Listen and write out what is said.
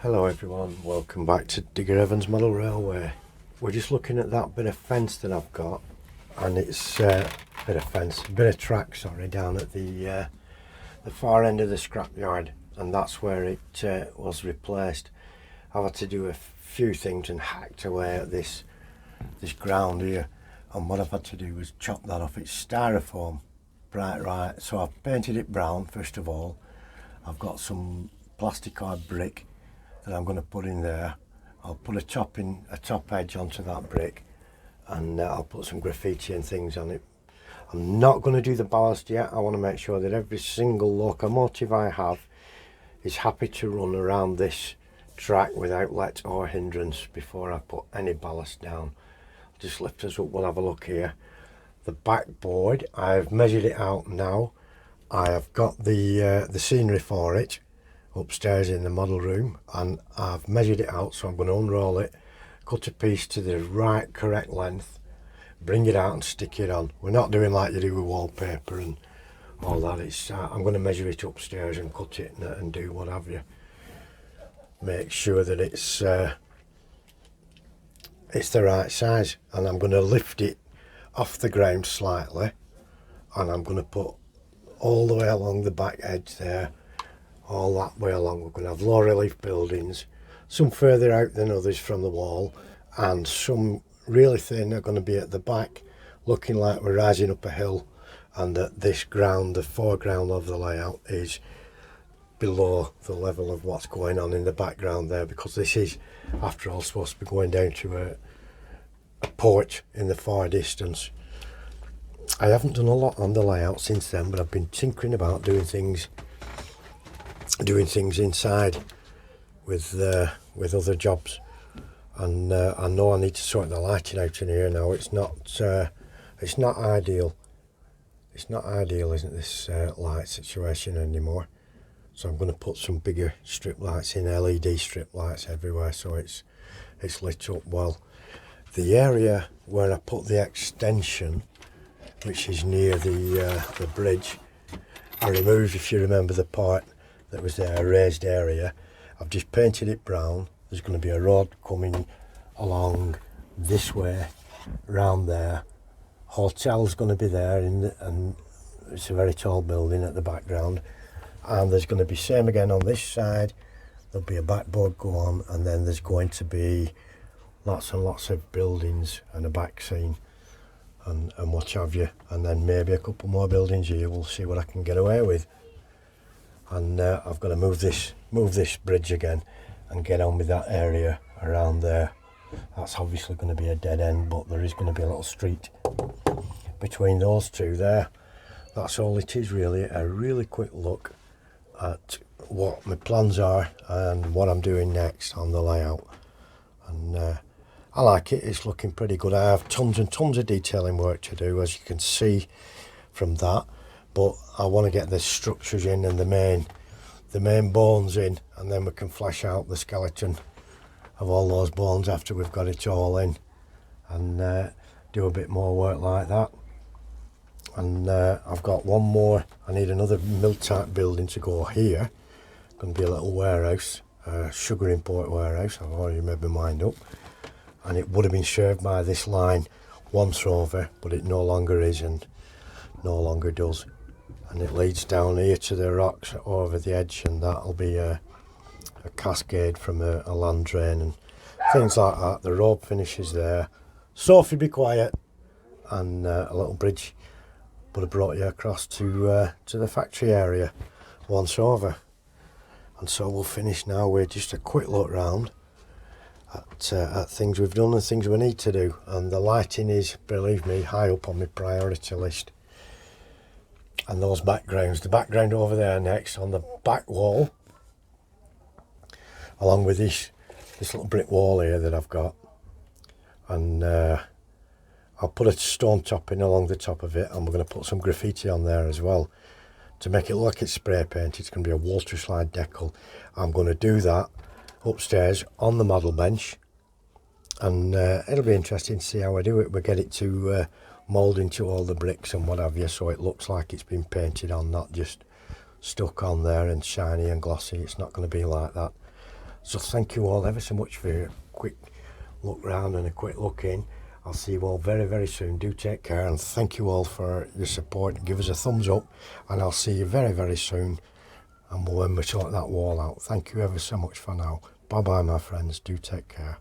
Hello everyone, welcome back to Digger Evans Model Railway. We're just looking at that bit of fence that I've got, and it's a bit of track, down at the far end of the scrapyard, and that's where it was replaced. I've had to do a few things and hacked away at this ground here, and what I've had to do was chop that off. It's styrofoam, right, so I've painted it brown first of all. I've got some plasticard brick that I'm going to put in there. I'll put a top edge onto that brick, and I'll put some graffiti and things on it. I'm not going to do the ballast yet. I want to make sure that every single locomotive I have is happy to run around this track without let or hindrance before I put any ballast down. I'll just lift us up, we'll have a look here. The backboard, I've measured it out now. I have got the scenery for it upstairs in the model room, and I've measured it out, so I'm going to unroll it, cut a piece to the right correct length, bring it out and stick it on. We're not doing like you do with wallpaper and all that. It's I'm going to measure it upstairs and cut it and do what have you. Make sure that it's the right size, and I'm going to lift it off the ground slightly, and I'm going to put all the way along the back edge there, all that way along. We're going to have low relief buildings, some further out than others from the wall, and some really thin are going to be at the back, looking like we're rising up a hill, and that this ground, the foreground of the layout, is below the level of what's going on in the background there, because this is, after all, supposed to be going down to a porch in the far distance. I haven't done a lot on the layout since then, but I've been tinkering about doing things inside with other jobs, and I know I need to sort the lighting out in here now. It's not ideal. It's not ideal, isn't this light situation anymore? So I'm going to put some bigger strip lights in, LED strip lights everywhere, so it's lit up well. The area where I put the extension, which is near the bridge, I removed, if you remember, the part that was there, a raised area. I've just painted it brown. There's going to be a road coming along this way, round there. Hotel's going to be there, and it's a very tall building at the background. And there's going to be same again on this side. There'll be a backboard go on, and then there's going to be lots and lots of buildings and a back scene and what have you, and then maybe a couple more buildings here. We'll see what I can get away with. And I've got to move this bridge again and get on with that area around there. That's obviously going to be a dead end, but there is going to be a little street between those two there. That's all it is really, a really quick look at what my plans are and what I'm doing next on the layout. And I like it, it's looking pretty good. I have tons and tons of detailing work to do, as you can see from that, but I want to get the structures in and the main bones in, and then we can flesh out the skeleton of all those bones after we've got it all in, and do a bit more work like that. And I've got one more. I need another mill type building to go here. Going to be a little warehouse, sugar import warehouse. I've already made my mind up, and it would have been served by this line once over, but it no longer is and no longer does. And it leads down here to the rocks over the edge, and that'll be a cascade from a land drain and things like that. The road finishes there. Sophie, be quiet. And a little bridge would have brought you across to the factory area once over. And so we'll finish now with just a quick look round at things we've done and things we need to do. And the lighting is, believe me, high up on my priority list. And those backgrounds, the background over there next on the back wall, along with this little brick wall here that I've got, and I'll put a stone topping along the top of it, and we're going to put some graffiti on there as well to make it look like it's spray painted. It's going to be a water slide decal. I'm going to do that upstairs on the model bench, and it'll be interesting to see how I do it. We get it to mould into all the bricks and what have you, so it looks like it's been painted on, not just stuck on there and shiny and glossy. It's not going to be like that. So thank you all ever so much for a quick look round and a quick look in. I'll see you all very, very soon. Do take care, and thank you all for your support. Give us a thumbs up, and I'll see you very, very soon. And when we sort that wall out. Thank you ever so much for now. Bye bye, my friends. Do take care.